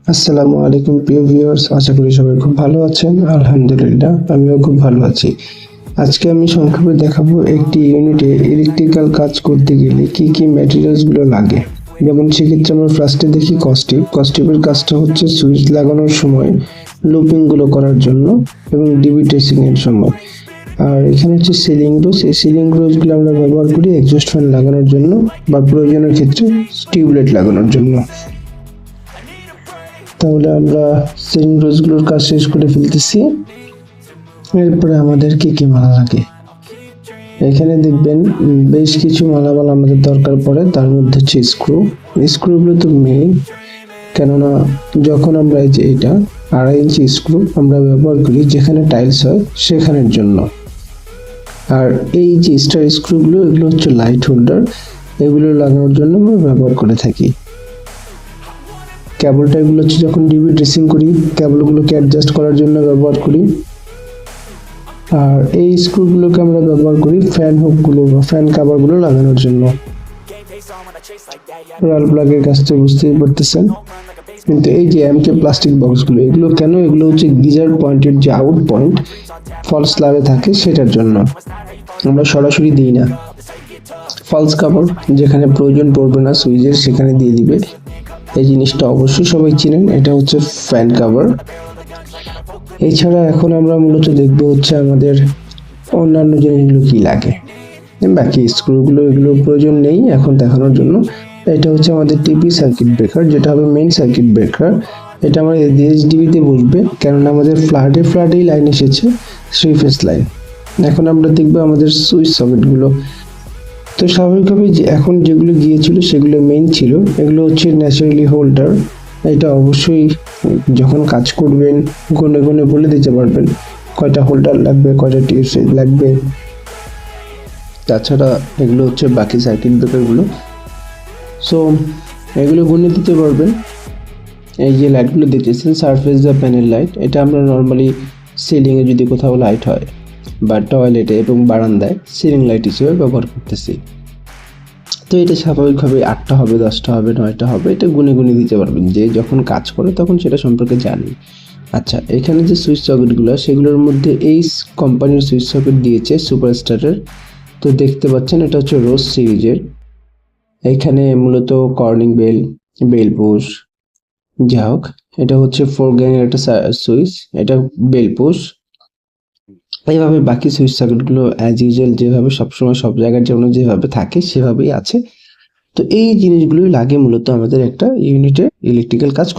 আসসালামু আলাইকুম প্রিয় ভিউয়ার্স, আশা করি সবাই খুব ভালো আছেন। আলহামদুলিল্লাহ আমিও খুব ভালো আছি। আজকে আমি সংক্ষেপে দেখাবো একটি ইউনিটে ইলেকট্রিক্যাল কাজ করতে গেলে কি কি ম্যাটেরিয়ালসগুলো লাগে। যেমন সেক্ষেত্রে আমরা ফার্স্টে দেখি কস্টিপ। কস্টিপের কাজটা হচ্ছে সুইচ লাগানোর সময় লুপিংগুলো করার জন্য এবং ডিবি ট্রেসিং এর সময়। আর এখানে হচ্ছে সিলিং রোজ। এই সিলিং রোজগুলো আমরা ব্যবহার করি এক্সস্ট ফ্যান লাগানোর জন্য বা প্রয়োজনের ক্ষেত্রে টিউবলাইট লাগানোর জন্য। তাহলে আমরা সিলিং রোজগুলোর কাজ শেষ করে ফেলতেছি। এরপরে আমাদের কি কি মালা লাগে এখানে দেখবেন বেশ কিছু মালামাল আমাদের দরকার পড়ে। তার মধ্যে হচ্ছে স্ক্রুগুলো তো মেইন, কেননা যখন আমরা এই যে এটা 2.5 ইঞ্চি স্ক্রু আমরা ব্যবহার করি যেখানে টাইলস হয় সেখানের জন্য। আর এই যে স্টার স্ক্রুগুলো এগুলো হচ্ছে লাইট হোল্ডার, এগুলো লাগানোর জন্য আমরা ব্যবহার করে থাকি। কেবলটা এগুলো হচ্ছে যখন ডিবি ড্রেসিং করি কেবলগুলোকে অ্যাডজাস্ট করার জন্য ব্যবহার করি। আর এই স্ক্রুগুলোকে আমরা ব্যবহার করি ফ্যান হুকগুলো বা ফ্যান কভারগুলো লাগানোর জন্য। রাল প্লাগের কাজটা বুঝতেই পারতেছেন। কিন্তু এই যে এমকে প্লাস্টিক বক্সগুলো এগুলো কেন, এগুলো হচ্ছে গিজার পয়েন্টের যে আউট পয়েন্ট ফলস স্ল্যাবে থাকে সেটার জন্য, আমরা সরাসরি দিই না। ফলস কভার যেখানে প্রয়োজন পড়বে না সুইচের সেখানে দিয়ে দিবে। এই জিনিসটা অবশ্যই সবাই চিনেন, এটা হচ্ছে ফ্যান কভার। এছাড়া এখন আমরা মূলত দেখবো হচ্ছে আমাদের অন্যান্য জিনিসগুলো কি লাগে। বাকি স্ক্রুগুলো এগুলো প্রয়োজন নেই এখন দেখানোর জন্য। এটা হচ্ছে আমাদের টিপি সার্কিট ব্রেকার, যেটা হবে মেইন সার্কিট ব্রেকার। এটা আমাদের এইচডিবিতে বসবে, কেননা আমাদের ফ্ল্যাটেই লাইন এসেছে 3 ফেজ লাইন। এখন আমরা দেখবো আমাদের সুইচ সকেটগুলো। তো স্বাভাবিকভাবেই যে এখন যেগুলো গিয়েছিল সেগুলো মেইন ছিল, এগুলো হচ্ছে ন্যাচারালি হোল্ডার। এটা অবশ্যই যখন কাজ করবেন গুনে গুনে বলে দিতে পারবেন কয়টা হোল্ডার লাগবে, কয়টা টিউব সুইচ লাগবে। তাছাড়া এগুলো হচ্ছে বাকি সার্কিট ব্রেকারগুলো, সো এগুলো গুনে দিতে পারবেন। এই যে লাইটগুলো দেখতেছেন সারফেস দ্য প্যানেল লাইট, এটা আমরা নর্মালি সিলিংয়ে যদি কোথাও লাইট হয় বা টয়লেটে এবং বারান্দায় সিলিং লাইট হিসেবে ব্যবহার করতেছি। তো এটা স্বাভাবিকভাবে 8টা হবে, 10টা হবে, 9টা হবে, এটা গুনে গুনে দিতে পারবেন। যে যখন কাজ করে তখন সেটা সম্পর্কে জানি। আচ্ছা, এখানে যে সুইচ সকেটগুলো সেগুলোর মধ্যে এই কোম্পানির সুইচ সকেট দিয়েছে সুপারস্টারের। তো দেখতে পাচ্ছেন এটা হচ্ছে রোজ সিরিজের। এখানে মূলত কর্নিং বেল পুশ, যাই হোক এটা হচ্ছে 4 গ্যাংয়ের একটা সুইচ, এটা বেল পুশ। এইভাবে বাকি সুইচ সকেটগুলো অ্যাজ ইউজুয়াল যেভাবে সবসময় সব জায়গার জন্য যেভাবে থাকে সেভাবেই আছে। তো এই জিনিসগুলোই লাগে মূলত আমাদের একটা ইউনিটে ইলেকট্রিক্যাল কাজ